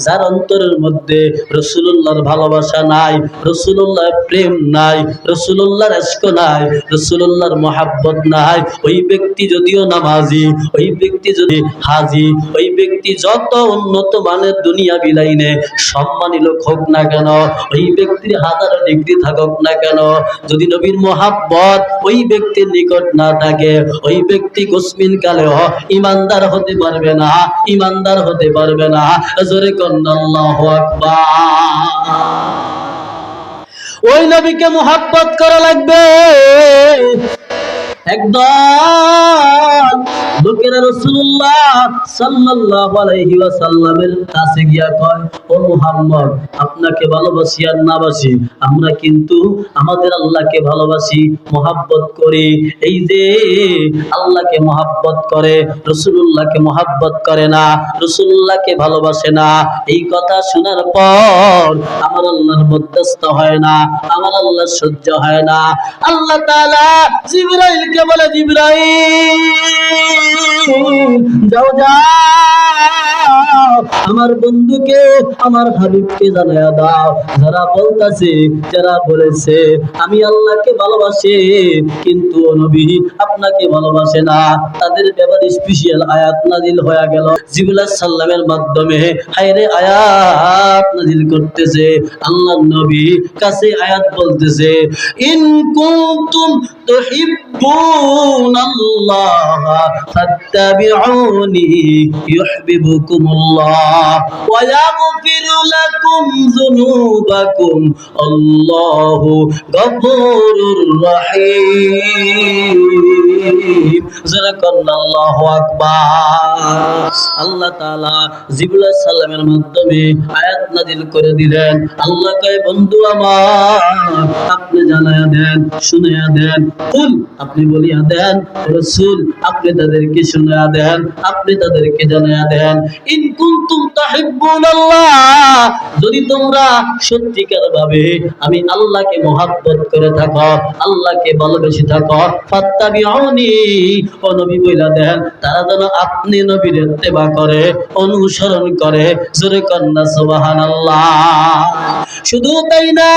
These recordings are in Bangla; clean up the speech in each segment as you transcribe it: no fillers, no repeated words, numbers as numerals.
যার অন্তরের মধ্যে রাসূলুল্লাহর ভালোবাসা নাই, রাসূলুল্লাহর প্রেম নাই, রাসূলুল্লাহর ইশক নাই, রাসূলুল্লাহর মহব্বত নাই, ওই ব্যক্তি যদিও নামাজি, ওই ব্যক্তি যদি হাজি, ওই ব্যক্তি যত উন্নত মানের দুনিয়া বিলাইনে সম্মানী লোক হোক না কেন, ওই ব্যক্তির হাজার ডিগ্রি থাকুক না কেন, যদি নবীর মহব্বত ওই ব্যক্তির নিকট না থাকে, ওই ব্যক্তি কুসমিন কালেও ইমানদার হতে পারবে না, ইমানদার হতে পারবে না। জোরে কন্না আল্লাহু আকবার। ওই নবীকে মহব্বত করা লাগবে। একদল লোকেরা রাসূলুল্লাহ সাল্লাল্লাহু আলাইহি ওয়াসাল্লামের কাছে গিয়া কয়, ও মুহাম্মদ, আপনাকে ভালোবাসি আর না বাসি, আমরা কিন্তু আমাদের আল্লাহকে ভালোবাসি, মহব্বত করি। এই যে আল্লাহকে মহব্বত করে, রাসূলুল্লাহকে মহব্বত করে না, রাসূলুল্লাহকে ভালোবাসে না, এই কথা শোনার পর আমার আল্লাহর মধ্যস্থ হয় না, আমার আল্লাহ সহ্য হয় না। আল্লাহ তাআলা জিবরাইলকে বলে, জিবরাইল যাও যাও, আমার বন্ধুকে, আমার হাবিবকে জানায়া দাও, যারা বলতাছে, যারা বলেছে আমি আল্লাহকে ভালোবাসি কিন্তু নবী আপনাকে ভালোবাসে না, তাদের ব্যাপারে স্পেশাল আয়াত নাজিল হয়ে গেল। জিবরাইল সাল্লামের মাধ্যমে হায়রে আয়াত নাজিল করতেছে, আল্লাহর নবী কাছে আয়াত বলতেছে, ইন কুনতুম তুহিব্বুনাল্লাহ ফাত্তাবিউনি ইউহিব্বুকুমুল্লাহ ওয়া ইয়াগফির লাকুম যুনুবাকুম আল্লাহু গফুরুর রহিম। আল্লাহু আকবার। আল্লাহ তাআলা জিবরাইল সাল্লামের মাধ্যমে আয়াত নাযিল করে দিলেন। আল্লাহ কয়, বন্ধু আমার, আপনি জানায়া দেন, শুনায়া দেন, কুল আপনি বলিয়া দেন, রাসূল আপনি তাদেরকে শুনায়া দেন, আপনি তাদেরকে জানায়া দেন, ইন কুনতুম তাহিব্বুনাল্লাহ, যদি তোমরা সত্যিকার ভাবে আমি আল্লাহকে মহব্বত করে থাকো, আল্লাহকে ভালোবেসে থাকো, ফাত্তাবিউনি, ও নবী বইলা দেন, তারা যেন আপনি নবীর ইত্তেবা করে, অনুসরণ করে। জোরে কন্না সুবহানাল্লাহ। শুধু তাই না,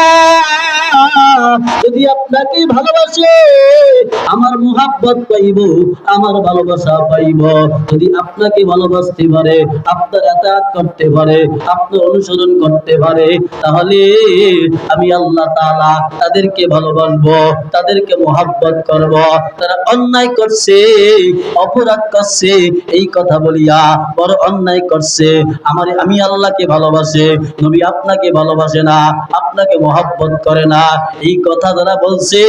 যদি আপনাকে ভালোবাসে আমার মুহাব্বত পাইব, আমার ভালোবাসা পাইব। যদি আপনাকে ভালোবাসতে পারে, আপনার আতাত করতে পারে, আপনার অনুসরণ করতে পারে, তাহলে আমি আল্লাহ তাআলা তাদেরকে ভালোবাসবো, তাদেরকে মুহাব্বত করব। তারা অন্যায় করছে, অপরাধ করছে, এই কথা বলিয়া বড় অন্যায় করছে, আমি আল্লাহকে ভালোবাসে, নবী আপনাকে ভালোবাসে না, আপনাকে মুহাব্বত করে না, এই কথা যারা বলছে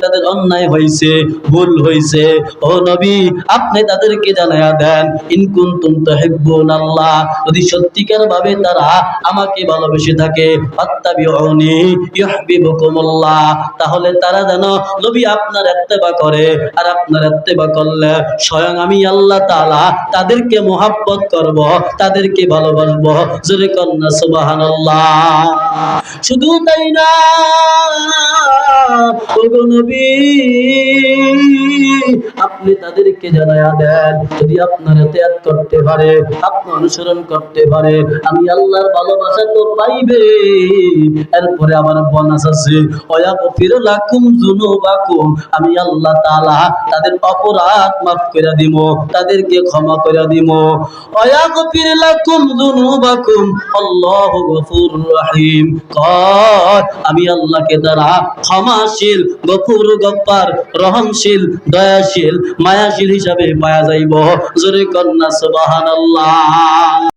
তাদের অন্যায় হয়েছে, ভুল হয়েছে। ও নবী, আপনি তাদেরকে জানায়া দেন, ইন কুনতুম তুহিব্বুনাল্লাহ, যদি সত্যিকার ভাবে তারা আমাকে ভালোবেসে থাকে, ফাত্তাবিউনি ইউহিব্বুকুমুল্লাহ, তাহলে তারা যেন নবী আপনার ইত্তেবা করে, আর আপনার ইত্তেবা করলে স্বয়ং আমি আল্লাহ তাআলা তাদেরকে মুহাব্বত করব, তাদেরকে ভালোবাসবো। জোরে কন্না সুবহানাল্লাহ। শুধু তাই না, ওগো নবী, আপনি তাদেরকে জানায়া দেন, যদি আপনার ইতাআত করতে পারে, আপনি অনুসরণ করতে পারে, আমি আল্লাহর ভালোবাসা তো পাইবে। এরপরে আবার বোনাস আছে, ওয়াগফির লাকুম যুনুবাকুম, আমি আল্লাহ তাআলা তাদের অপরাধ মাফ করে দিব, তাদেরকে ক্ষমা করে দিব। ওয়াগফির লাকুম যুনুবাকুম আল্লাহু গফুরুর রহিম, আমি আল্লাহকে দ্বারা ক্ষমাশীল, গফুর, গফফার, রহমশীল, দয়াশীল, মায়াশীল হিসাবে পাওয়া যাইব। জোরে কন্না সুবহানাল্লাহ।